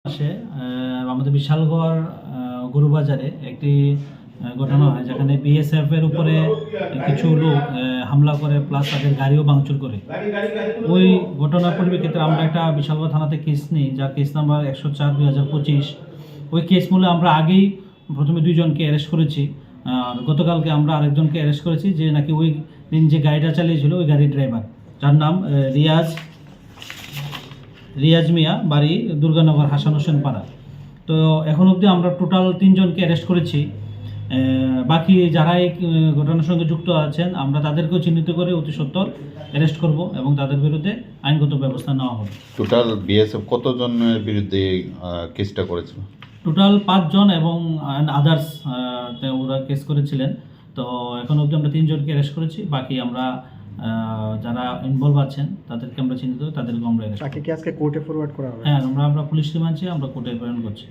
মাসে আমাদের বিশালগড় গরুবাজারে একটি ঘটনা হয়, যেখানে বিএসএফ এর উপরে কিছু লোক হামলা করে, প্লাস তাদের গাড়িও ভাঙচুর করে। ওই ঘটনার পরিপ্রেক্ষিতে আমরা একটা বিশালগড় থানাতে কেস নিই, যার কেস নাম্বার 104/2025। ওই কেস মূলে আমরা আগেই প্রথমে 2 জনকে অ্যারেস্ট করেছি, আর গতকালকে আমরা আরেকজনকে অ্যারেস্ট করেছি, যে নাকি ওই দিন যে গাড়িটা চালিয়েছিল ওই গাড়ির ড্রাইভার, যার নাম রিয়াজ মিয়া, বাড়ি দুর্গানগর হাসান হোসেন পাড়া। তো এখন অবধি আমরা টোটাল 3 জনকে অ্যারেস্ট করেছি। বাকি যারা এই ঘটনার সঙ্গে যুক্ত আছেন আমরা তাদেরকেও চিহ্নিত করে অতি সত্বর অ্যারেস্ট করব এবং তাদের বিরুদ্ধে আইনগত ব্যবস্থা নেওয়া হবে। টোটাল বিএসএফ কতজনের বিরুদ্ধে কেসটা করেছিল? টোটাল 5 জন এবং আদার্স ওরা কেস করেছিলেন। তো এখন অবধি আমরা 3 জনকে অ্যারেস্ট করেছি। বাকি আমরা যারা ইনভলভ আছেন তাদেরকে আমরা চিহ্নিত করে তাদেরকে আমরা অ্যারেস্ট করব। তাকে কি আজকে কোর্টে ফরওয়ার্ড করা হবে? হ্যাঁ, আমরা পুলিশ রিমান্ডে আমরা কোর্টে প্রেরণ করছি।